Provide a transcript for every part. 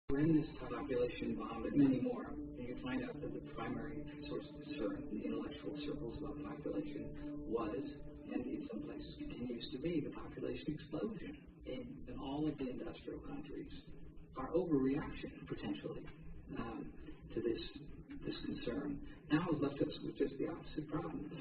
When this population bomb, but many more, and you find out that the primary source of concern in the intellectual circles about population was, and in some places continues to be, the population explosion in all of the industrial countries. Our overreaction, potentially, to this concern now has left us with just the opposite problem.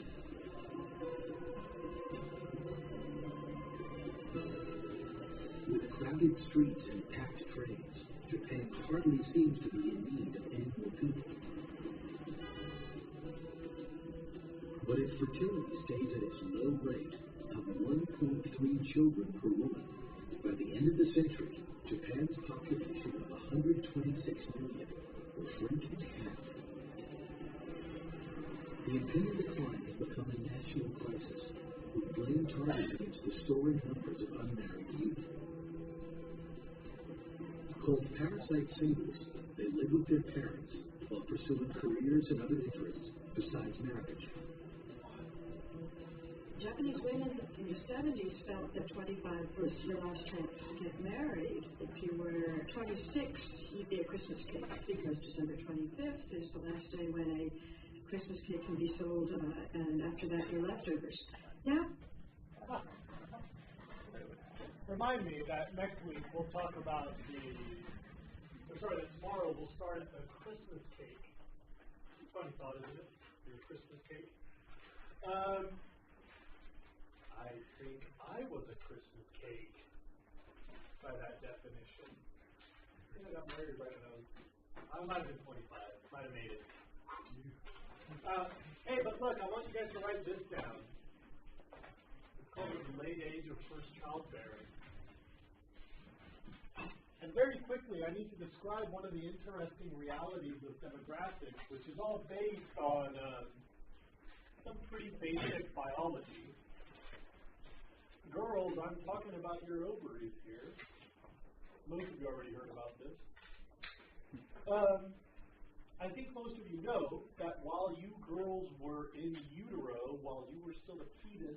With crowded streets and packed trains, Japan hardly seems to be in need of any more people. But its fertility stays at its low rate of 1.3 children per woman. By the end of the century, Japan's population of 126 million will shrink in half. The impending decline has become a national crisis, with blame targeted against the soaring numbers of unmarried youth. Called parasite singles, they live with their parents while pursuing careers and other interests besides marriage. Japanese women in the 70s felt that 25 was your last chance to get married. If you were 26, you'd be a Christmas cake, because December 25th is the last day when a Christmas cake can be sold, and after that, your leftovers. Yeah? Remind me that next week we'll talk about that tomorrow we'll start at the Christmas cake. Funny thought, isn't it? Your Christmas cake. I think I was a Christmas cake by that definition. I think I got married right when I might have been 25. Might have made it. Hey, but look, I want you guys to write this down. It's called the late age of first childbearing. And very quickly, I need to describe one of the interesting realities of demographics, which is all based on some pretty basic biology. Girls, I'm talking about your ovaries here. Most of you already heard about this. I think most of you know that while you girls were in utero, while you were still a fetus,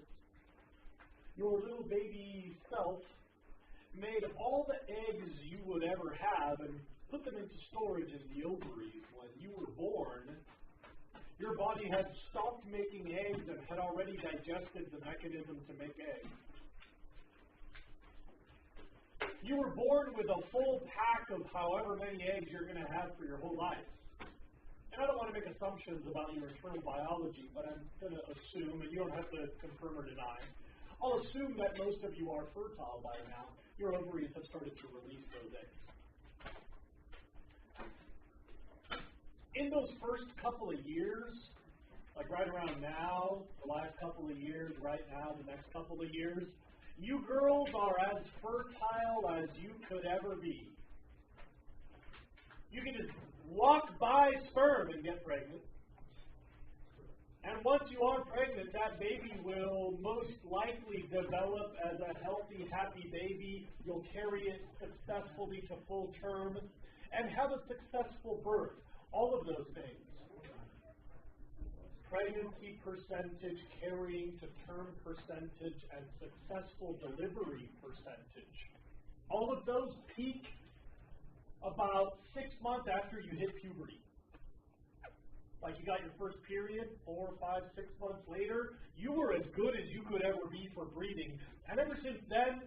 your little baby self made all the eggs you would ever have and put them into storage in the ovaries. When you were born, your body had stopped making eggs and had already digested the mechanism to make eggs. You were born with a full pack of however many eggs you're going to have for your whole life. And I don't want to make assumptions about your internal biology, but I'm going to assume, and you don't have to confirm or deny, I'll assume that most of you are fertile by now. Your ovaries have started to release those eggs. In those first couple of years, like right around now, the last couple of years, right now, the next couple of years, you girls are as fertile as you could ever be. You can just walk by sperm and get pregnant. And once you are pregnant, that baby will most likely develop as a healthy, happy baby. You'll carry it successfully to full term and have a successful birth. All of those things. Pregnancy percentage, carrying to term percentage, and successful delivery percentage. All of those peak about 6 months after you hit puberty. Like you got your first period, 4, 5, 6 months later, you were as good as you could ever be for breeding. And ever since then,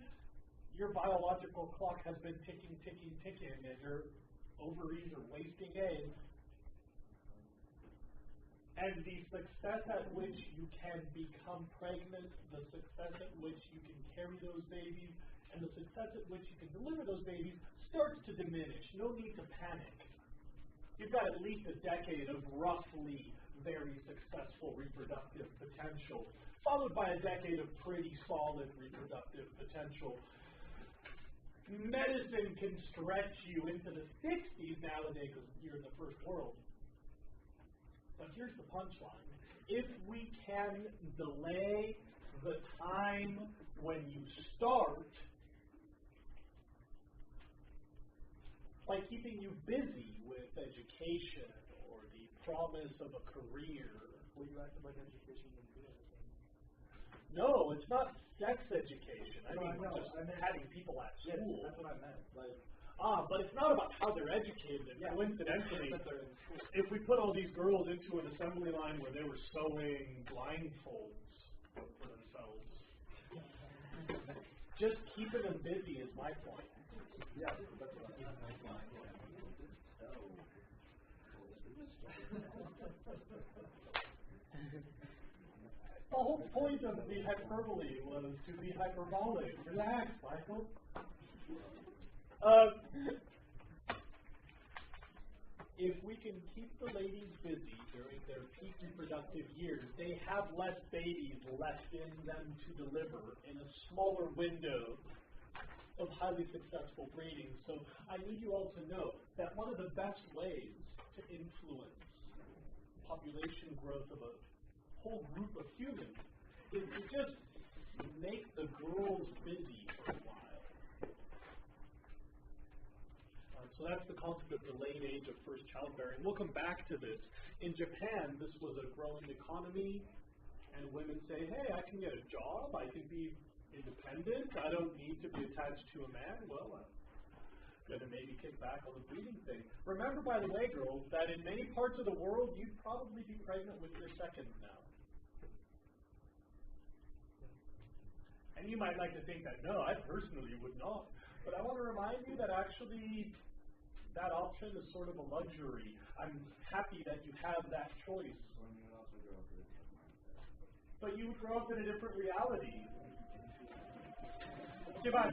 your biological clock has been ticking, and your ovaries are wasting eggs. And the success at which you can become pregnant, the success at which you can carry those babies, and the success at which you can deliver those babies starts to diminish. No need to panic. You've got at least a decade of roughly very successful reproductive potential, followed by a decade of pretty solid reproductive potential. Medicine can stretch you into the 60s nowadays because you're in the first world. But here's the punchline. If we can delay the time when you start by keeping you busy with education or the promise of a career. Well, you acted like education was good. No, it's not sex education. I mean meant having people at school. Yes, that's what I meant. Like, But it's not about how they're educated. And coincidentally, if we put all these girls into an assembly line where they were sewing blindfolds for themselves, just keeping them busy is my point. Yeah, that's what The whole point of the hyperbole was to be hyperbolic. Relax, Michael. If we can keep the ladies busy during their peak reproductive years, they have less babies left in them to deliver in a smaller window of highly successful breeding. So I need you all to know that one of the best ways to influence population growth of a whole group of humans is to just make the girls busy for a while. So that's the concept of delayed age of first childbearing. We'll come back to this. In Japan, this was a growing economy, and women say, hey, I can get a job, I can be independent, I don't need to be attached to a man. Well, I'm going to maybe kick back on the breeding thing. Remember, by the way, girls, that in many parts of the world, you'd probably be pregnant with your second now. And you might like to think that, no, I personally would not. But I want to remind you that actually that option is sort of a luxury. I'm happy that you have that choice. But you would grow up in a different reality. Okay, bye.